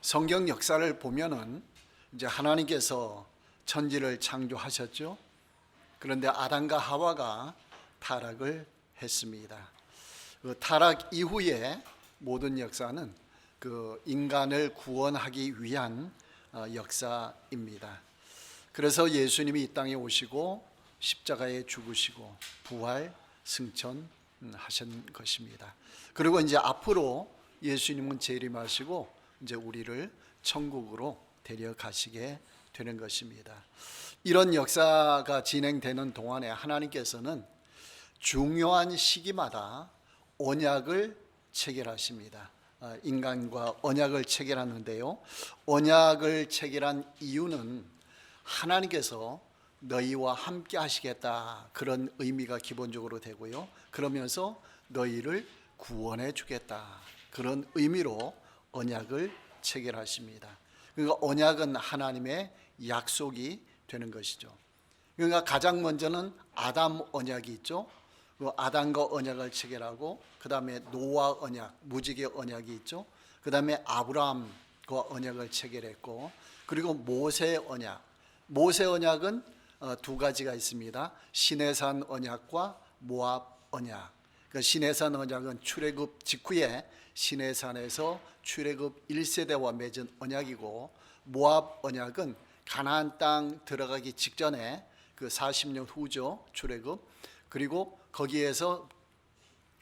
성경 역사를 보면은 이제 하나님께서 천지를 창조하셨죠. 그런데 아담과 하와가 타락을 했습니다. 그 타락 이후에 모든 역사는 그 인간을 구원하기 위한 역사입니다. 그래서 예수님이 이 땅에 오시고 십자가에 죽으시고 부활 승천하신 것입니다. 그리고 이제 앞으로 예수님은 재림하시고 이제 우리를 천국으로 데려가시게 되는 것입니다. 이런 역사가 진행되는 동안에 하나님께서는 중요한 시기마다 언약을 체결하십니다. 인간과 언약을 체결하는데요, 언약을 체결한 이유는 하나님께서 너희와 함께 하시겠다, 그런 의미가 기본적으로 되고요, 그러면서 너희를 구원해 주겠다, 그런 의미로 언약을 체결하십니다. 그러니까 언약은 하나님의 약속이 되는 것이죠. 그러니까 가장 먼저는 아담 언약이 있죠. 그 아담과 언약을 체결하고, 그 다음에 노아 언약, 무지개 언약이 있죠. 그 다음에 아브라함과 언약을 체결했고, 그리고 모세 언약. 모세 언약은 두 가지가 있습니다. 시내산 언약과 모압 언약. 그 시내산 언약은 출애굽 직후에 시내산에서 출애굽 1세대와 맺은 언약이고, 모압 언약은 가나안 땅 들어가기 직전에 그 40년 후죠, 출애굽. 그리고 거기에서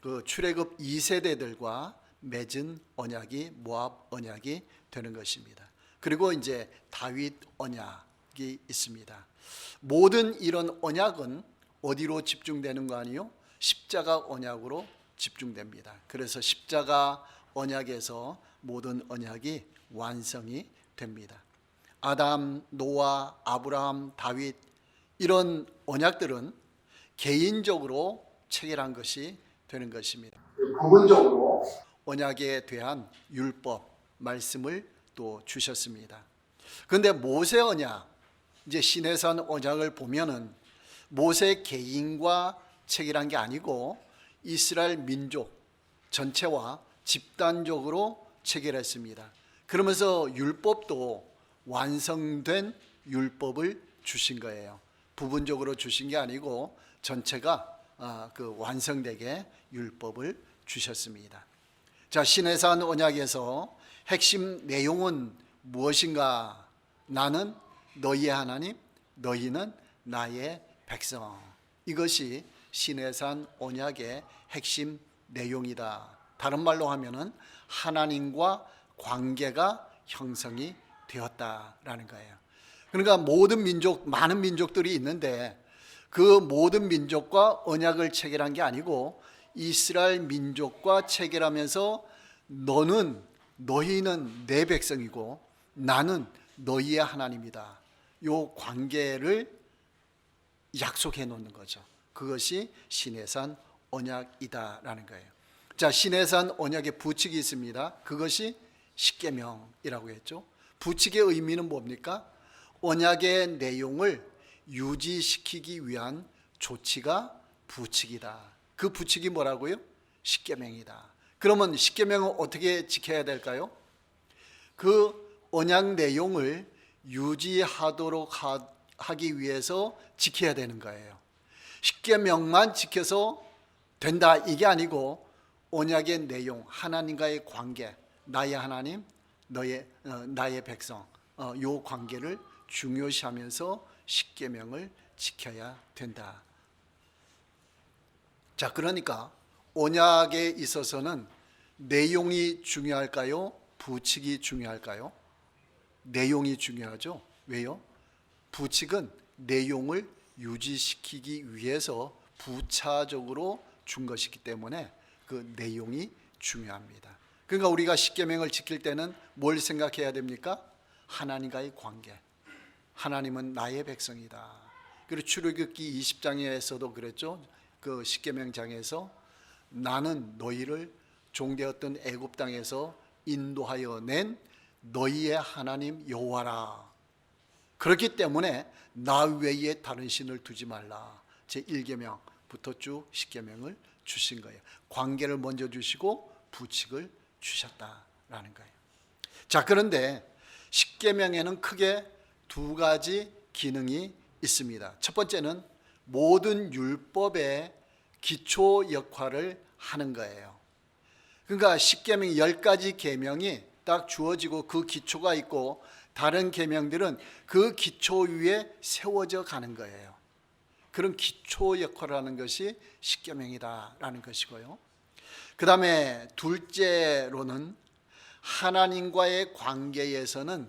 그 출애굽 2세대들과 맺은 언약이 모압 언약이 되는 것입니다. 그리고 이제 다윗 언약이 있습니다. 모든 이런 언약은 어디로 집중되는 거 아니요? 십자가 언약으로 집중됩니다. 그래서 십자가 언약에서 모든 언약이 완성이 됩니다. 아담, 노아, 아브라함, 다윗, 이런 언약들은 개인적으로 체결한 것이 되는 것입니다. 부분적으로 언약에 대한 율법 말씀을 또 주셨습니다. 그런데 모세 언약, 이제 시내산 언약을 보면은 모세 개인과 체결한 게 아니고 이스라엘 민족 전체와 집단적으로 체결했습니다. 그러면서 율법도 완성된 율법을 주신 거예요. 부분적으로 주신 게 아니고 전체가 그 완성되게 율법을 주셨습니다. 자, 시내산 언약에서 핵심 내용은 무엇인가? 나는 너희의 하나님, 너희는 나의 백성. 이것이 시내산 언약의 핵심 내용이다. 다른 말로 하면은 하나님과 관계가 형성이 되었다라는 거예요. 그러니까 모든 민족, 많은 민족들이 있는데 그 모든 민족과 언약을 체결한 게 아니고 이스라엘 민족과 체결하면서 너희는 내 백성이고 나는 너희의 하나님이다, 요 관계를 약속해 놓는 거죠. 그것이 시내산 언약이다라는 거예요. 자, 시내산 언약의 부칙이 있습니다. 그것이 십계명이라고 했죠. 부칙의 의미는 뭡니까? 언약의 내용을 유지시키기 위한 조치가 부칙이다. 그 부칙이 뭐라고요? 십계명이다. 그러면 십계명은 어떻게 지켜야 될까요? 그 언약 내용을 유지하도록 하기 위해서 지켜야 되는 거예요. 십계명만 지켜서 된다, 이게 아니고 언약의 내용, 하나님과의 관계, 나의 하나님, 나의 백성, 요 관계를 중요시하면서 십계명을 지켜야 된다. 자, 그러니까 언약에 있어서는 내용이 중요할까요? 부칙이 중요할까요? 내용이 중요하죠. 왜요? 부칙은 내용을 유지시키기 위해서 부차적으로 준 것이기 때문에 그 내용이 중요합니다. 그러니까 우리가 십계명을 지킬 때는 뭘 생각해야 됩니까? 하나님과의 관계. 하나님은 나의 백성이다. 그리고 출애굽기 20장에서도 그랬죠. 그 십계명장에서 나는 너희를 종되었던 애굽 땅에서 인도하여 낸 너희의 하나님 여호와라. 그렇기 때문에 나 외에 다른 신을 두지 말라. 제1계명부터 쭉 십계명을 주신 거예요. 관계를 먼저 주시고 부칙을 주셨다라는 거예요. 자, 그런데 십계명에는 크게 두 가지 기능이 있습니다. 첫 번째는 모든 율법의 기초 역할을 하는 거예요. 그러니까 십계명 10가지 계명이 딱 주어지고 그 기초가 있고 다른 계명들은 그 기초 위에 세워져 가는 거예요. 그런 기초 역할을 하는 것이 십계명이다라는 것이고요. 그 다음에 둘째로는 하나님과의 관계에서는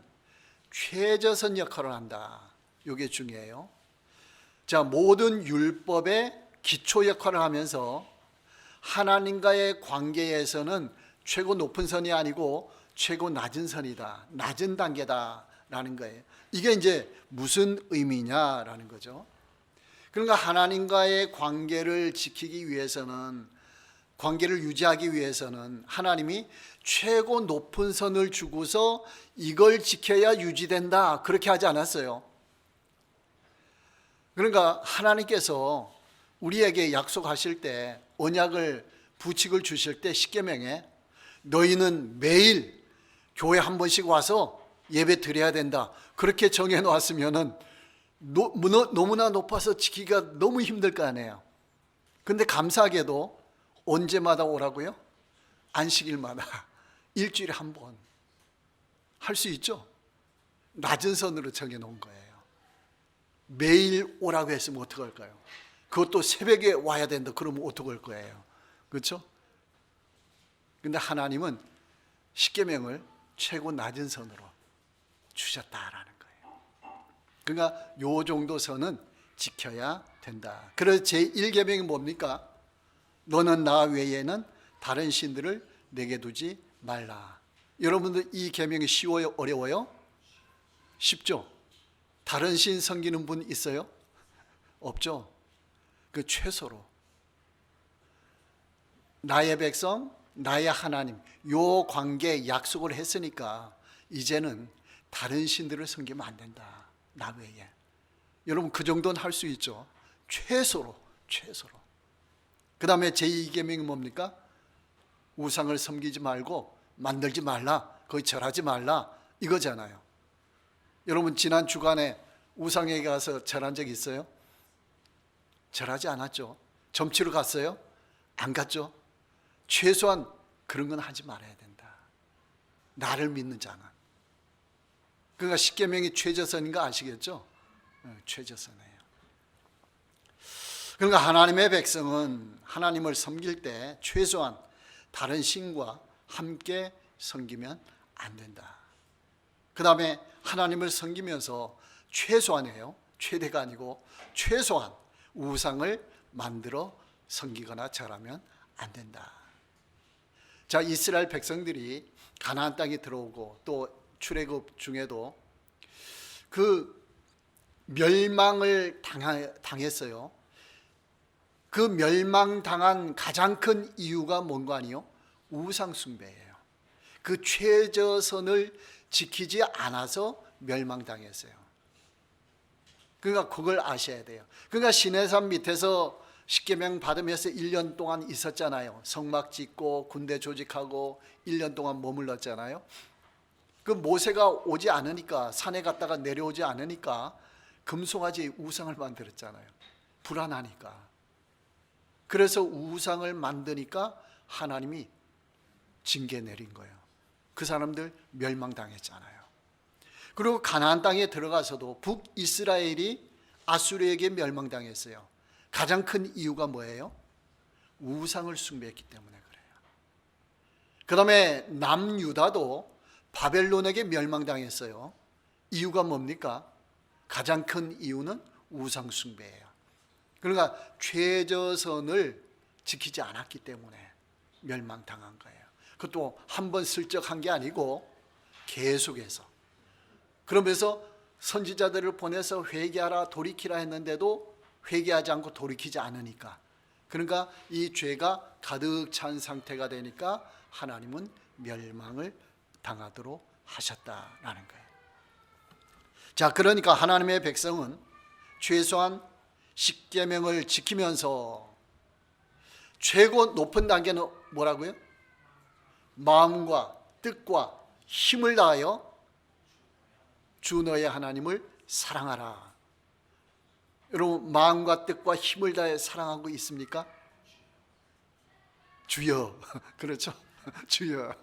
최저선 역할을 한다. 이게 중요해요. 자, 모든 율법의 기초 역할을 하면서 하나님과의 관계에서는 최고 높은 선이 아니고 최고 낮은 선이다. 낮은 단계다라는 거예요. 이게 이제 무슨 의미냐라는 거죠. 그러니까 하나님과의 관계를 지키기 위해서는, 관계를 유지하기 위해서는 하나님이 최고 높은 선을 주고서 이걸 지켜야 유지된다, 그렇게 하지 않았어요. 그러니까 하나님께서 우리에게 약속하실 때, 언약을, 부칙을 주실 때 십계명에 너희는 매일 교회 한 번씩 와서 예배 드려야 된다, 그렇게 정해 놓았으면은 너무나 높아서 지키기가 너무 힘들 거 아니에요. 근데 감사하게도 언제마다 오라고요? 안식일마다 일주일에 한 번 할 수 있죠. 낮은 선으로 정해 놓은 거예요. 매일 오라고 했으면 어떡할까요? 그것도 새벽에 와야 된다 그러면 어떡할 거예요? 그렇죠? 근데 하나님은 십계명을 최고 낮은 선으로 주셨다라는 거예요. 그러니까 요 정도 선은 지켜야 된다. 그래서 제1계명이 뭡니까? 너는 나 외에는 다른 신들을 내게 두지 말라. 여러분들 이 계명이 쉬워요? 어려워요? 쉽죠? 다른 신 섬기는 분 있어요? 없죠? 그 최소로 나의 백성, 나의 하나님, 요 관계 약속을 했으니까 이제는 다른 신들을 섬기면 안 된다, 나 외에. 여러분 그 정도는 할 수 있죠. 최소로. 그 다음에 제2계명이 뭡니까? 우상을 섬기지 말고 만들지 말라, 거기 절하지 말라, 이거잖아요. 여러분 지난 주간에 우상에게 가서 절한 적 있어요? 절하지 않았죠. 점치러 갔어요? 안 갔죠. 최소한 그런 건 하지 말아야 된다, 나를 믿는 자는. 그러니까 십계명이 최저선인 거 아시겠죠? 최저선이에요. 그러니까 하나님의 백성은 하나님을 섬길 때 최소한 다른 신과 함께 섬기면 안 된다. 그 다음에 하나님을 섬기면서 최소한이에요. 최대가 아니고 최소한 우상을 만들어 섬기거나 절하면 안 된다. 자, 이스라엘 백성들이 가나안 땅에 들어오고 또 출애굽 중에도 그 멸망을 당했어요. 그 멸망당한 가장 큰 이유가 뭔가 아니요? 우상 숭배예요. 그 최저선을 지키지 않아서 멸망당했어요. 그러니까 그걸 아셔야 돼요. 그러니까 시내산 밑에서 십계명 받으면서 1년 동안 있었잖아요. 성막 짓고 군대 조직하고 1년 동안 머물렀잖아요. 그 모세가 오지 않으니까, 산에 갔다가 내려오지 않으니까 금송아지 우상을 만들었잖아요. 불안하니까. 그래서 우상을 만드니까 하나님이 징계 내린 거예요. 그 사람들 멸망당했잖아요. 그리고 가나안 땅에 들어가서도 북이스라엘이 아수르에게 멸망당했어요. 가장 큰 이유가 뭐예요? 우상을 숭배했기 때문에 그래요. 그 다음에 남유다도 바벨론에게 멸망당했어요. 이유가 뭡니까? 가장 큰 이유는 우상 숭배예요. 그러니까 최저선을 지키지 않았기 때문에 멸망당한 거예요. 그것도 한 번 슬쩍 한 게 아니고 계속해서. 그러면서 선지자들을 보내서 회개하라, 돌이키라 했는데도 회개하지 않고 돌이키지 않으니까, 그러니까 이 죄가 가득 찬 상태가 되니까 하나님은 멸망을 당하도록 하셨다라는 거예요. 자, 그러니까 하나님의 백성은 최소한 십계명을 지키면서 최고 높은 단계는 뭐라고요? 마음과 뜻과 힘을 다하여 주 너의 하나님을 사랑하라. 여러분, 마음과 뜻과 힘을 다해 사랑하고 있습니까? 주여. 그렇죠? 주여.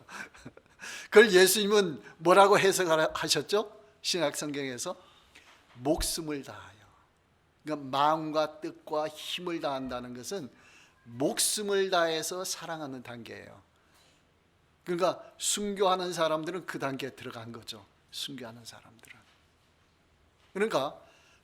그걸 예수님은 뭐라고 해석하셨죠? 신약 성경에서 목숨을 다하여. 그러니까 마음과 뜻과 힘을 다한다는 것은 목숨을 다해서 사랑하는 단계예요. 그러니까 순교하는 사람들은 그 단계에 들어간 거죠. 순교하는 사람들은. 그러니까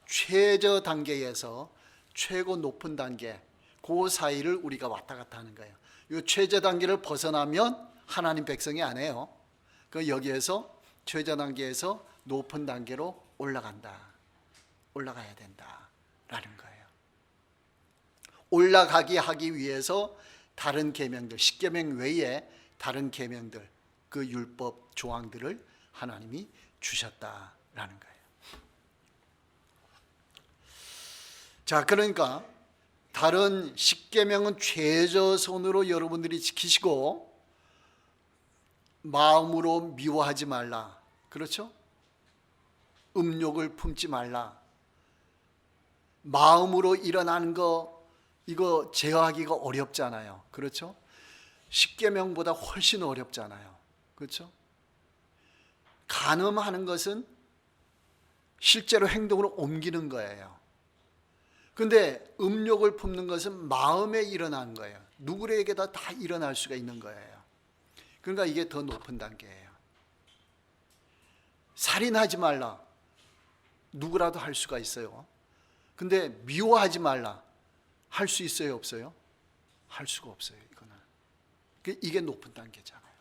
최저 단계에서 최고 높은 단계, 그 사이를 우리가 왔다 갔다 하는 거예요. 이 최저 단계를 벗어나면 하나님 백성이 아니에요. 그 여기에서 최저 단계에서 높은 단계로 올라가야 된다라는 거예요. 올라가게 하기 위해서 다른 계명들, 십계명 외에 다른 계명들, 그 율법 조항들을 하나님이 주셨다라는 거예요. 자, 그러니까 다른 십계명은 최저선으로 여러분들이 지키시고 마음으로 미워하지 말라. 그렇죠? 음욕을 품지 말라. 마음으로 일어나는 거 이거 제어하기가 어렵잖아요. 그렇죠? 십계명보다 훨씬 어렵잖아요. 그렇죠? 간음하는 것은 실제로 행동으로 옮기는 거예요. 그런데 음욕을 품는 것은 마음에 일어나는 거예요. 누구에게나 다 일어날 수가 있는 거예요. 그러니까 이게 더 높은 단계예요. 살인하지 말라. 누구라도 할 수가 있어요. 근데 미워하지 말라. 할 수 있어요, 없어요? 할 수가 없어요, 이거는. 이게 높은 단계잖아요.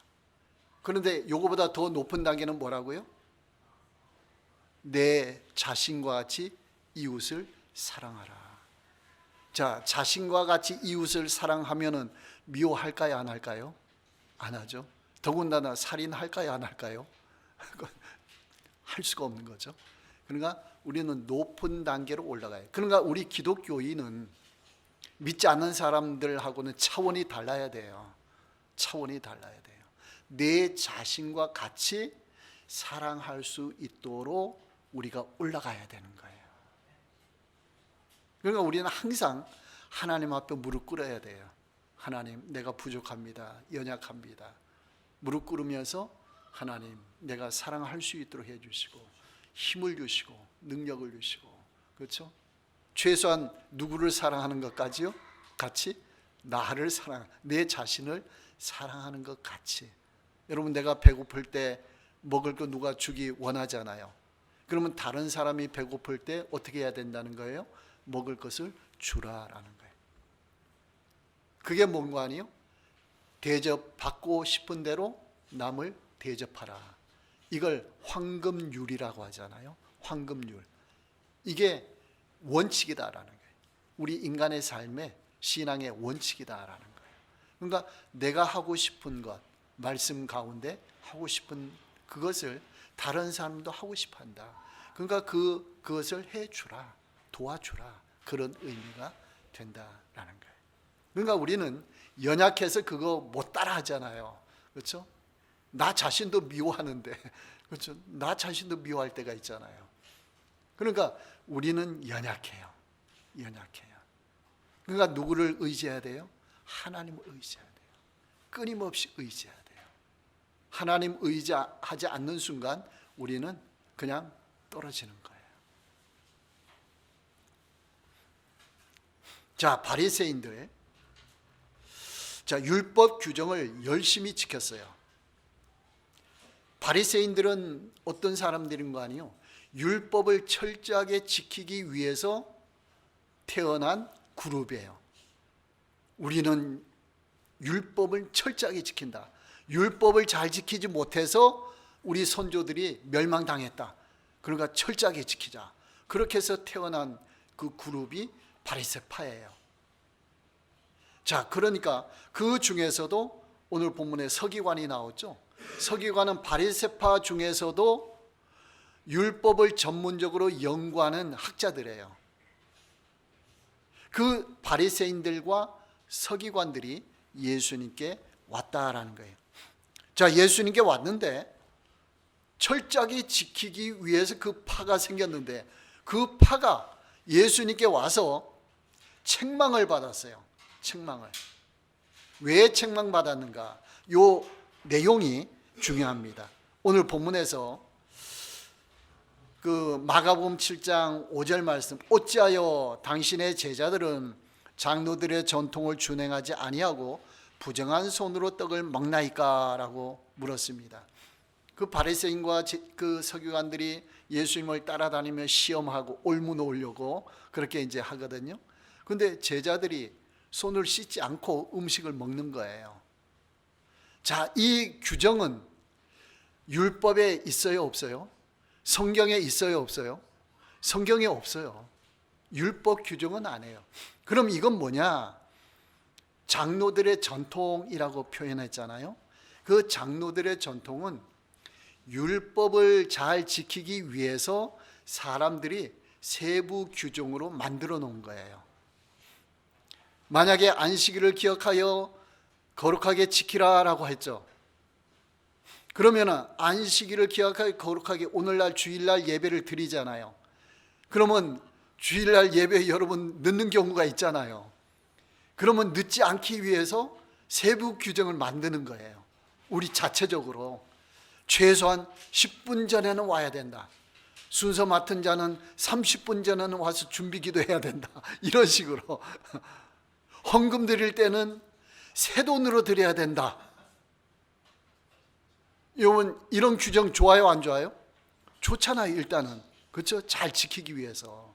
그런데 이거보다 더 높은 단계는 뭐라고요? 내 자신과 같이 이웃을 사랑하라. 자, 자신과 같이 이웃을 사랑하면은 미워할까요, 안 할까요? 안 하죠. 더군다나 살인할까요, 안 할까요? 할 수가 없는 거죠. 그러니까 우리는 높은 단계로 올라가요. 그러니까 우리 기독교인은 믿지 않는 사람들하고는 차원이 달라야 돼요. 차원이 달라야 돼요. 내 자신과 같이 사랑할 수 있도록 우리가 올라가야 되는 거예요. 그러니까 우리는 항상 하나님 앞에 무릎 꿇어야 돼요. 하나님, 내가 부족합니다. 연약합니다. 무릎 꿇으면서 하나님, 내가 사랑할 수 있도록 해주시고 힘을 주시고 능력을 주시고, 그렇죠? 최소한 누구를 사랑하는 것까지요? 같이 나를 내 자신을 사랑하는 것 같이. 여러분, 내가 배고플 때 먹을 거 누가 주기 원하잖아요. 그러면 다른 사람이 배고플 때 어떻게 해야 된다는 거예요? 먹을 것을 주라라는 거예요. 그게 뭔가 아니요? 대접받고 싶은 대로 남을 대접하라. 이걸 황금률이라고 하잖아요. 황금률. 이게 원칙이다라는 거예요. 우리 인간의 삶의 신앙의 원칙이다라는 거예요. 그러니까 내가 하고 싶은 것, 말씀 가운데 하고 싶은 그것을 다른 사람도 하고 싶어 한다. 그러니까 그것을 해주라, 도와주라, 그런 의미가 된다라는 거예요. 그러니까 우리는 연약해서 그거 못 따라 하잖아요. 그렇죠? 나 자신도 미워하는데, 그렇죠? 나 자신도 미워할 때가 있잖아요. 그러니까 우리는 연약해요. 그러니까 누구를 의지해야 돼요? 하나님을 의지해야 돼요. 끊임없이 의지해야 돼요. 하나님 의지하지 않는 순간 우리는 그냥 떨어지는 거예요. 자, 바리새인들, 자, 율법 규정을 열심히 지켰어요. 바리새인들은 어떤 사람들인 거 아니에요? 율법을 철저하게 지키기 위해서 태어난 그룹이에요. 우리는 율법을 철저하게 지킨다. 율법을 잘 지키지 못해서 우리 선조들이 멸망당했다. 그러니까 철저하게 지키자. 그렇게 해서 태어난 그 그룹이 바리새파예요. 자, 그러니까 그 중에서도 오늘 본문에 서기관이 나왔죠. 서기관은 바리새파 중에서도 율법을 전문적으로 연구하는 학자들이에요. 그 바리새인들과 서기관들이 예수님께 왔다라는 거예요. 자, 예수님께 왔는데 철저하게 지키기 위해서 그 파가 생겼는데 그 파가 예수님께 와서 책망을 받았어요. 책망을. 왜 책망받았는가? 요 내용이 중요합니다. 오늘 본문에서 그 마가복음 7장 5절 말씀, 어찌하여 당신의 제자들은 장로들의 전통을 준행하지 아니하고 부정한 손으로 떡을 먹나이까? 라고 물었습니다. 그 바리새인과 그 서기관들이 예수님을 따라다니며 시험하고 올무 놓으려고 그렇게 이제 하거든요. 근데 제자들이 손을 씻지 않고 음식을 먹는 거예요. 자, 이 규정은 율법에 있어요, 없어요? 성경에 있어요, 없어요? 성경에 없어요. 율법 규정은 안 해요. 그럼 이건 뭐냐? 장로들의 전통이라고 표현했잖아요. 그 장로들의 전통은 율법을 잘 지키기 위해서 사람들이 세부 규정으로 만들어 놓은 거예요. 만약에 안식일을 기억하여 거룩하게 지키라라고 했죠. 그러면 안식일을 기억하여 거룩하게 오늘날 주일날 예배를 드리잖아요. 그러면 주일날 예배 여러분 늦는 경우가 있잖아요. 그러면 늦지 않기 위해서 세부 규정을 만드는 거예요. 우리 자체적으로 최소한 10분 전에는 와야 된다. 순서 맡은 자는 30분 전에는 와서 준비 기도해야 된다. 이런 식으로. 헌금 드릴 때는 새 돈으로 드려야 된다. 여러분 이런 규정 좋아요, 안 좋아요? 좋잖아요. 일단은 그렇죠? 잘 지키기 위해서.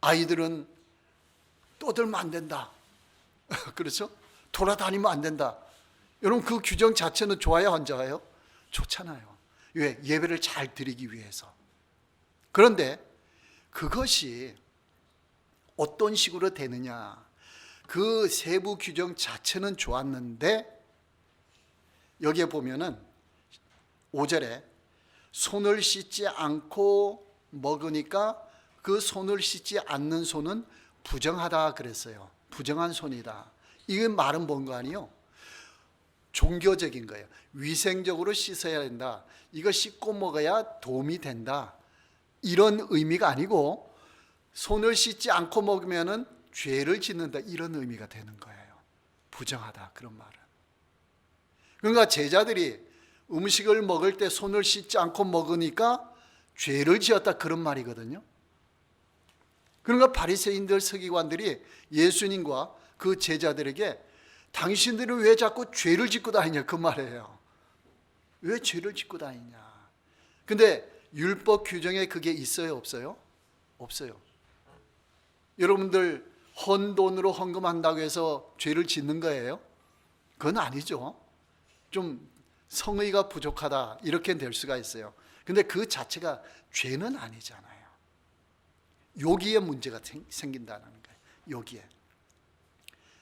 아이들은 떠들면 안 된다. 그렇죠? 돌아다니면 안 된다. 여러분 그 규정 자체는 좋아요, 안 좋아요? 좋잖아요. 왜? 예배를 잘 드리기 위해서. 그런데 그것이 어떤 식으로 되느냐? 그 세부 규정 자체는 좋았는데 여기에 보면은 5절에 손을 씻지 않고 먹으니까 그 손을 씻지 않는 손은 부정하다 그랬어요. 부정한 손이다. 이 말은 뭔가 아니요? 종교적인 거예요. 위생적으로 씻어야 된다. 이거 씻고 먹어야 도움이 된다. 이런 의미가 아니고 손을 씻지 않고 먹으면은 죄를 짓는다. 이런 의미가 되는 거예요. 부정하다. 그런 말은. 그러니까 제자들이 음식을 먹을 때 손을 씻지 않고 먹으니까 죄를 지었다. 그런 말이거든요. 그러니까 바리새인들 서기관들이 예수님과 그 제자들에게 당신들은 왜 자꾸 죄를 짓고 다니냐 그 말이에요. 왜 죄를 짓고 다니냐. 근데 율법 규정에 그게 있어요, 없어요? 없어요. 여러분들 헌돈으로 헌금한다고 해서 죄를 짓는 거예요? 그건 아니죠. 좀 성의가 부족하다 이렇게 될 수가 있어요. 근데 그 자체가 죄는 아니잖아요. 여기에 문제가 생긴다는 거예요. 여기에.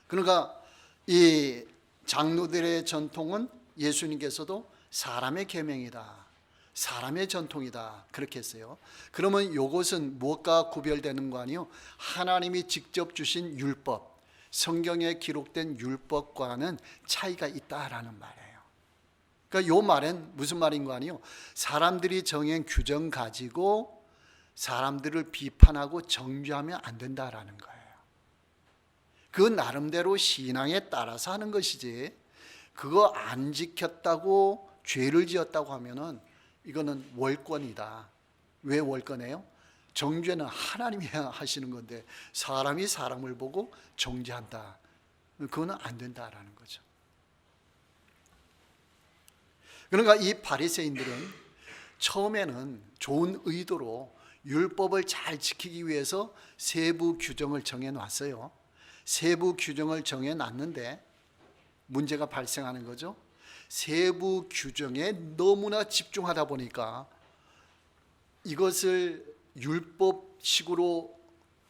그러니까 이 장로들의 전통은 예수님께서도 사람의 계명이다. 사람의 전통이다. 그렇게 했어요. 그러면 이것은 무엇과 구별되는 거 아니요? 하나님이 직접 주신 율법, 성경에 기록된 율법과는 차이가 있다라는 말이에요. 그러니까 이 말은 무슨 말인 거 아니요? 사람들이 정한 규정 가지고 사람들을 비판하고 정죄하면 안 된다라는 거예요. 그 나름대로 신앙에 따라서 하는 것이지 그거 안 지켰다고 죄를 지었다고 하면은 이거는 월권이다. 왜 월권이에요? 정죄는 하나님이 하시는 건데 사람이 사람을 보고 정죄한다. 그거는 안 된다라는 거죠. 그러니까 이 바리새인들은 처음에는 좋은 의도로 율법을 잘 지키기 위해서 세부 규정을 정해놨어요. 세부 규정을 정해놨는데 문제가 발생하는 거죠. 세부 규정에 너무나 집중하다 보니까 이것을 율법식으로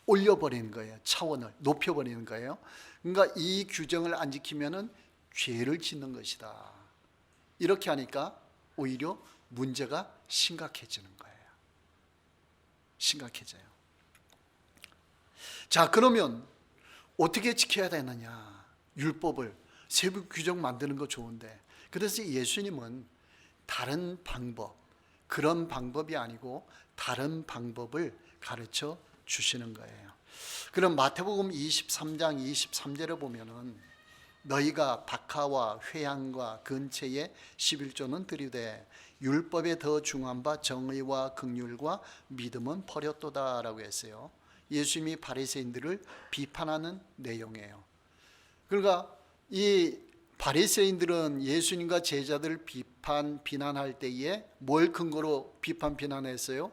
올려버리는 거예요. 차원을 높여버리는 거예요. 그러니까 이 규정을 안 지키면은 죄를 짓는 것이다. 이렇게 하니까 오히려 문제가 심각해지는 거예요. 심각해져요. 자, 그러면 어떻게 지켜야 되느냐? 율법을 세부 규정 만드는 거 좋은데, 그래서 예수님은 다른 방법, 그런 방법이 아니고 다른 방법을 가르쳐 주시는 거예요. 그럼 마태복음 23장 23절에 보면은 너희가 박하와 회향과 근체에 11조는 드리되 율법에 더 중한 바 정의와 긍휼과 믿음은 버렸도다 라고 했어요. 예수님이 바리새인들을 비판하는 내용이에요. 그러니까 이 바리새인들은 예수님과 제자들을 비난할 때에 뭘 근거로 비판했어요?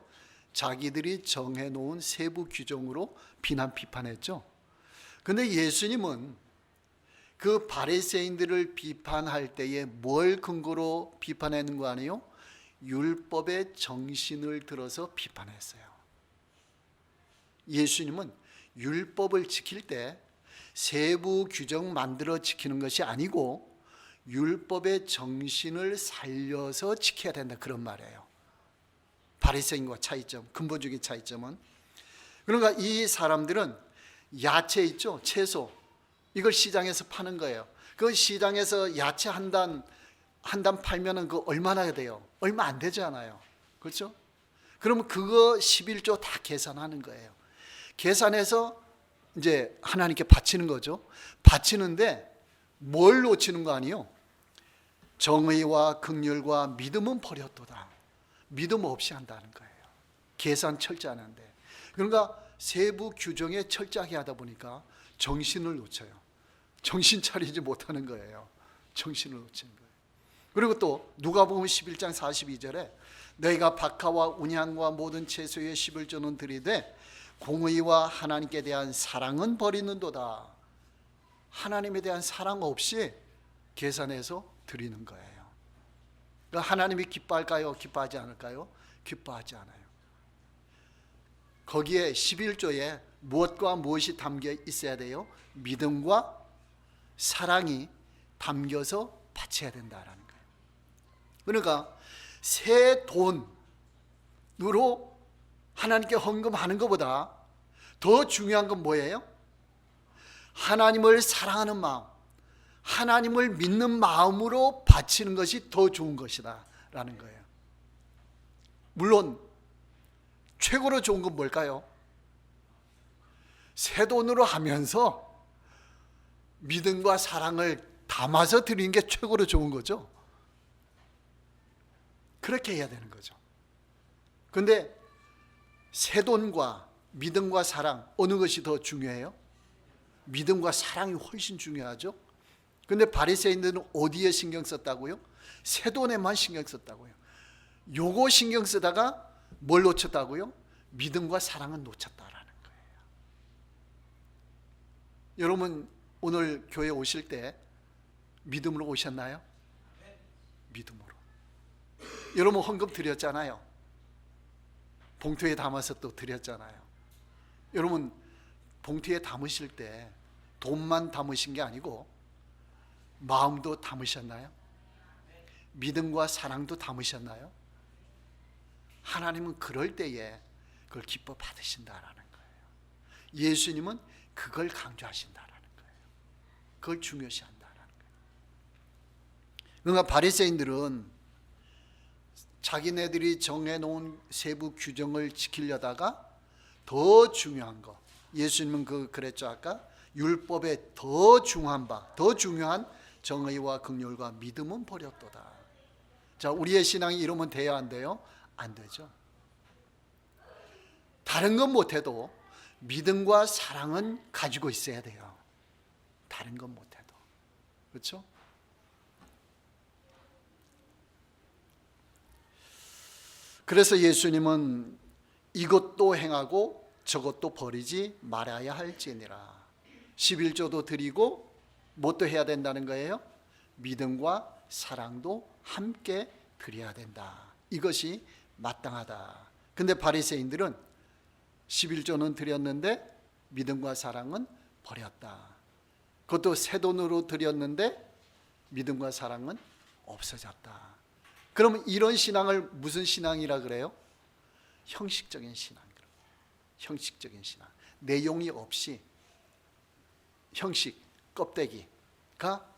자기들이 정해놓은 세부 규정으로 비판했죠. 그런데 예수님은 그 바리새인들을 비판할 때에 뭘 근거로 비판하는 거 아니에요? 율법의 정신을 들어서 비판했어요. 예수님은 율법을 지킬 때 세부 규정 만들어 지키는 것이 아니고 율법의 정신을 살려서 지켜야 된다, 그런 말이에요. 바리새인과 차이점, 근본적인 차이점은, 그러니까 이 사람들은 야채 있죠, 채소, 이걸 시장에서 파는 거예요. 그 시장에서 야채 한 단 팔면은 그 얼마나 돼요? 얼마 안 되잖아요. 그렇죠? 그러면 그거 11조 다 계산하는 거예요. 계산해서 이제 하나님께 바치는 거죠. 바치는데 뭘 놓치는 거 아니에요? 정의와 긍휼과 믿음은 버렸도다. 믿음 없이 한다는 거예요. 계산 철저하는데. 그러니까 세부 규정에 철저하게 하다 보니까 정신을 놓쳐요. 정신 차리지 못하는 거예요. 정신을 놓치는 거예요. 그리고 또 누가복음 11장 42절에 너희가 박하와 운향과 모든 채소의 11조는 드리되 공의와 하나님께 대한 사랑은 버리는도다. 하나님에 대한 사랑 없이 계산해서 드리는 거예요. 그러니까 하나님이 기뻐할까요? 기뻐하지 않을까요? 기뻐하지 않아요. 거기에 11조에 무엇과 무엇이 담겨 있어야 돼요? 믿음과 사랑이 담겨서 바쳐야 된다라는 거예요. 그러니까 새 돈으로 하나님께 헌금하는 것보다 더 중요한 건 뭐예요? 하나님을 사랑하는 마음, 하나님을 믿는 마음으로 바치는 것이 더 좋은 것이다 라는 거예요. 물론 최고로 좋은 건 뭘까요? 새 돈으로 하면서 믿음과 사랑을 담아서 드리는 게 최고로 좋은 거죠. 그렇게 해야 되는 거죠. 그런데 새 돈과 믿음과 사랑, 어느 것이 더 중요해요? 믿음과 사랑이 훨씬 중요하죠. 그런데 바리새인들은 어디에 신경 썼다고요? 새 돈에만 신경 썼다고요. 요거 신경 쓰다가 뭘 놓쳤다고요? 믿음과 사랑은 놓쳤다라는 거예요. 여러분 오늘 교회 오실 때 믿음으로 오셨나요? 믿음으로. 여러분 헌금 드렸잖아요. 봉투에 담아서 또 드렸잖아요. 여러분 봉투에 담으실 때 돈만 담으신 게 아니고 마음도 담으셨나요? 믿음과 사랑도 담으셨나요? 하나님은 그럴 때에 그걸 기뻐 받으신다라는 거예요. 예수님은 그걸 강조하신다라는 거예요. 그걸 중요시한다라는 거예요. 그러니까 바리새인들은 자기네들이 정해놓은 세부 규정을 지키려다가 더 중요한 거, 예수님은 그랬죠. 아까 율법에 더 중요한 바, 더 중요한 정의와 긍휼과 믿음은 버렸도다. 자, 우리의 신앙이 이러면 돼야 안 돼요? 안 되죠. 다른 건 못해도 믿음과 사랑은 가지고 있어야 돼요. 다른 건 못해도. 그렇죠? 그래서 예수님은 이것도 행하고 저것도 버리지 말아야 할지니라. 11조도 드리고 뭣도 해야 된다는 거예요? 믿음과 사랑도 함께 드려야 된다. 이것이 마땅하다. 근데 바리새인들은 11조는 드렸는데 믿음과 사랑은 버렸다. 그것도 새 돈으로 드렸는데 믿음과 사랑은 없어졌다. 그러면 이런 신앙을 무슨 신앙이라 그래요? 형식적인 신앙. 형식적인 신앙. 내용이 없이 형식, 껍데기가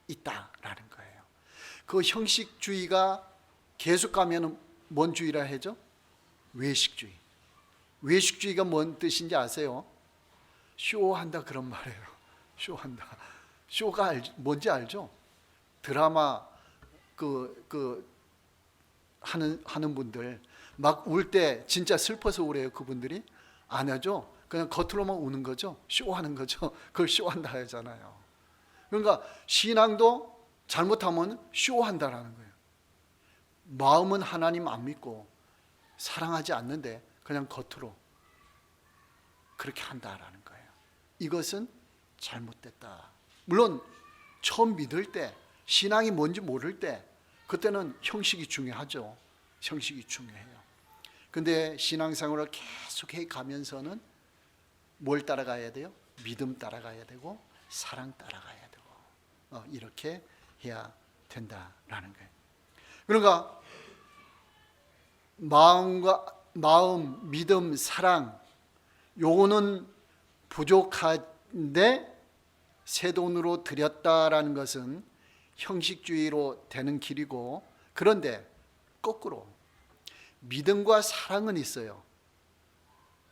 있다라는 거예요. 그 형식주의가 계속 가면 뭔 주의라 하죠? 외식주의. 외식주의가 뭔 뜻인지 아세요? 쇼한다 그런 말이에요. 쇼한다. 쇼가 뭔지 알죠? 드라마 하는 분들 막 울 때 진짜 슬퍼서 우래요. 그분들이 안 하죠. 그냥 겉으로만 우는 거죠. 쇼하는 거죠. 그걸 쇼한다 하잖아요. 그러니까 신앙도 잘못하면 쇼한다라는 거예요. 마음은 하나님 안 믿고 사랑하지 않는데 그냥 겉으로 그렇게 한다라는 거예요. 이것은 잘못됐다. 물론 처음 믿을 때, 신앙이 뭔지 모를 때 그때는 형식이 중요하죠. 형식이 중요해요. 근데 신앙생활을 계속해 가면서는 뭘 따라가야 돼요? 믿음 따라가야 되고 사랑 따라가야 되고 이렇게 해야 된다라는 거예요. 그러니까 마음, 믿음, 사랑 요거는 부족한데 새 돈으로 드렸다라는 것은 형식주의로 되는 길이고, 그런데 거꾸로 믿음과 사랑은 있어요.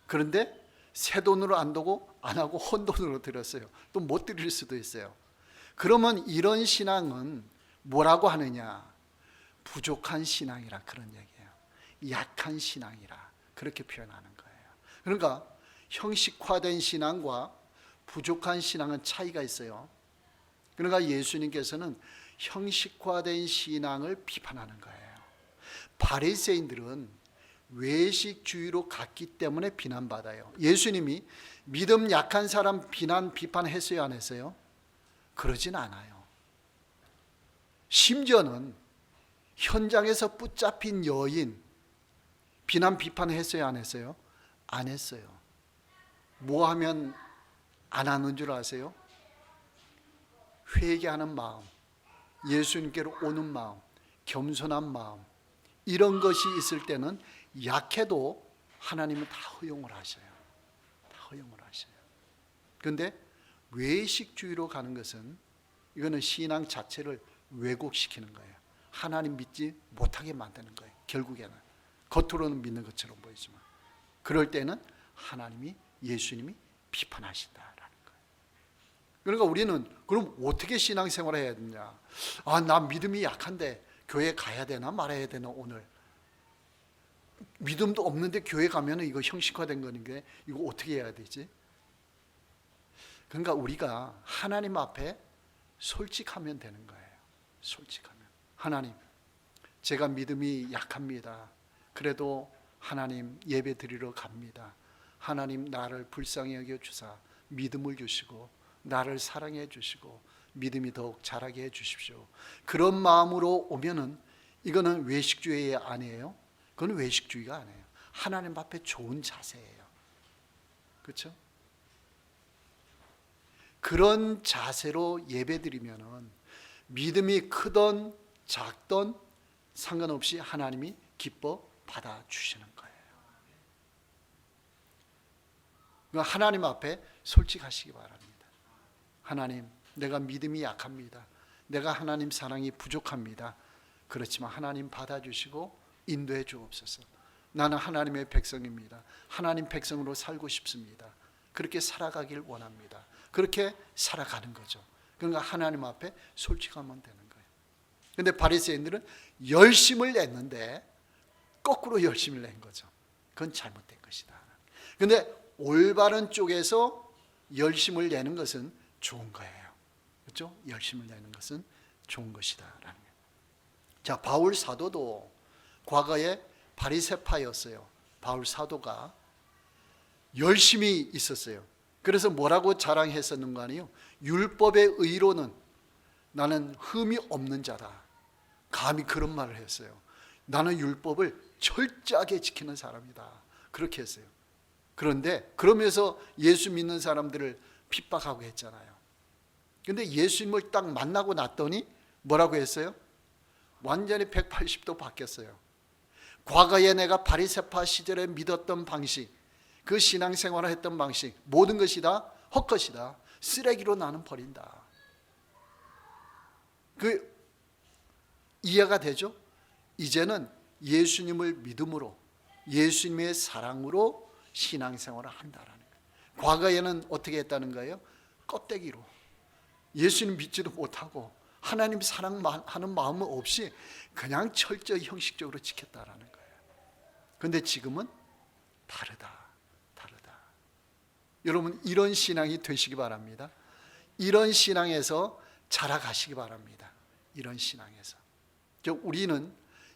그런데 새 돈으로 안 하고 헌돈으로 드렸어요. 또 못 드릴 수도 있어요. 그러면 이런 신앙은 뭐라고 하느냐? 부족한 신앙이라 그런 얘기예요. 약한 신앙이라 그렇게 표현하는 거예요. 그러니까 형식화된 신앙과 부족한 신앙은 차이가 있어요. 그러니까 예수님께서는 형식화된 신앙을 비판하는 거예요. 바리새인들은 외식주의로 갔기 때문에 비난받아요. 예수님이 믿음 약한 사람 비판했어요, 안 했어요? 그러진 않아요. 심지어는 현장에서 붙잡힌 여인 비판했어요, 안 했어요? 안 했어요. 뭐 하면 안 하는 줄 아세요? 회개하는 마음, 예수님께로 오는 마음, 겸손한 마음, 이런 것이 있을 때는 약해도 하나님은 다 허용을 하셔요. 다 허용을 하셔요. 그런데 외식주의로 가는 것은 이거는 신앙 자체를 왜곡시키는 거예요. 하나님 믿지 못하게 만드는 거예요. 결국에는 겉으로는 믿는 것처럼 보이지만 그럴 때는 하나님이, 예수님이 비판하신다라는 거예요. 그러니까 우리는 그럼 어떻게 신앙생활을 해야 되냐? 나 믿음이 약한데 교회 가야 되나 말아야 되나? 오늘 믿음도 없는데 교회 가면 이거 형식화된 거니까 이거 어떻게 해야 되지? 그러니까 우리가 하나님 앞에 솔직하면 되는 거예요. 솔직하면, 하나님, 제가 믿음이 약합니다. 그래도 하나님 예배 드리러 갑니다. 하나님 나를 불쌍히 여겨 주사 믿음을 주시고 나를 사랑해 주시고 믿음이 더욱 자라게 해 주십시오. 그런 마음으로 오면은 이거는 외식주의 아니에요. 그건 외식주의가 아니에요. 하나님 앞에 좋은 자세예요. 그렇죠? 그런 자세로 예배드리면은 믿음이 크던 작던 상관없이 하나님이 기뻐 받아주시는 거예요. 그러니까 하나님 앞에 솔직하시기 바랍니다. 하나님, 내가 믿음이 약합니다. 내가 하나님 사랑이 부족합니다. 그렇지만 하나님 받아주시고 인도해 주옵소서. 나는 하나님의 백성입니다. 하나님 백성으로 살고 싶습니다. 그렇게 살아가길 원합니다. 그렇게 살아가는 거죠. 그러니까 하나님 앞에 솔직하면 되는 거예요. 그런데 바리새인들은 열심을 냈는데 거꾸로 열심을 낸 거죠. 그건 잘못된 것이다. 그런데 올바른 쪽에서 열심을 내는 것은 좋은 거예요. 그렇죠? 열심을 내는 것은 좋은 것이다라는 거예요. 자, 바울 사도도 과거에 바리새파였어요. 바울 사도가 열심히 있었어요. 그래서 뭐라고 자랑했었는가 아니요? 율법의 의로는 나는 흠이 없는 자다. 감히 그런 말을 했어요. 나는 율법을 철저하게 지키는 사람이다. 그렇게 했어요. 그런데 그러면서 예수 믿는 사람들을 핍박하고 했잖아요. 근데 예수님을 딱 만나고 났더니 뭐라고 했어요? 완전히 180도 바뀌었어요. 과거에 내가 바리새파 시절에 믿었던 방식, 그 신앙생활을 했던 방식, 모든 것이 다 헛것이다. 쓰레기로 나는 버린다. 이해가 되죠? 이제는 예수님을 믿음으로, 예수님의 사랑으로 신앙생활을 한다라는 거예요. 과거에는 어떻게 했다는 거예요? 껍데기로 예수님 믿지도 못하고 하나님 사랑하는 마음 없이 그냥 철저히 형식적으로 지켰다라는 거예요. 그런데 지금은 다르다. 여러분, 이런 신앙이 되시기 바랍니다. 이런 신앙에서 자라가시기 바랍니다. 이런 신앙에서. 우리는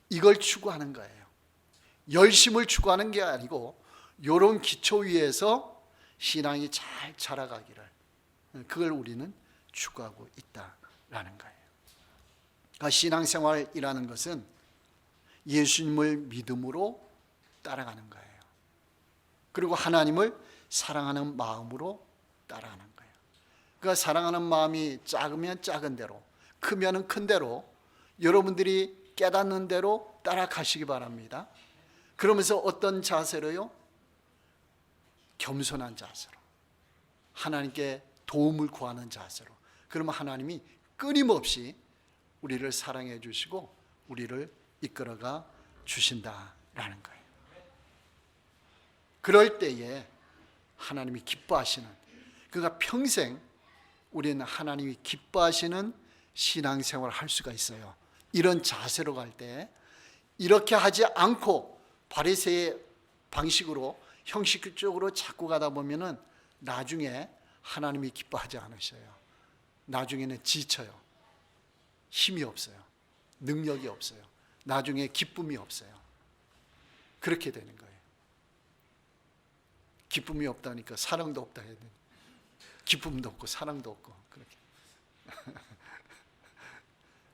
이걸 추구하는 거예요. 열심을 추구하는 게 아니고 이런 기초 위에서 신앙이 잘 자라가기를, 그걸 우리는 추구하고 있다라는 거예요. 그러니까 신앙생활이라는 것은 예수님을 믿음으로 따라가는 거예요. 그리고 하나님을 사랑하는 마음으로 따라가는 거예요. 그러니까 사랑하는 마음이 작으면 작은 대로, 크면 큰 대로 여러분들이 깨닫는 대로 따라가시기 바랍니다. 그러면서 어떤 자세로요? 겸손한 자세로, 하나님께 도움을 구하는 자세로. 그러면 하나님이 끊임없이 우리를 사랑해 주시고 우리를 이끌어가 주신다라는 거예요. 그럴 때에 하나님이 기뻐하시는, 그러니까 평생 우리는 하나님이 기뻐하시는 신앙생활을 할 수가 있어요. 이런 자세로 갈 때, 이렇게 하지 않고 바리새의 방식으로 형식적으로 자꾸 가다 보면은 나중에 하나님이 기뻐하지 않으셔요. 나중에는 지쳐요. 힘이 없어요. 능력이 없어요. 나중에 기쁨이 없어요. 그렇게 되는 거예요. 기쁨이 없다니까 사랑도 없다 해야 돼. 기쁨도 없고 사랑도 없고 그렇게.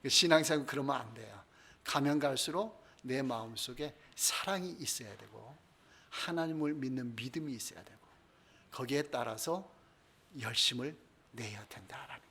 신앙생활 그러면 안 돼요. 가면 갈수록 내 마음속에 사랑이 있어야 되고 하나님을 믿는 믿음이 있어야 되고 거기에 따라서 열심을 내야 된다라는 거예요.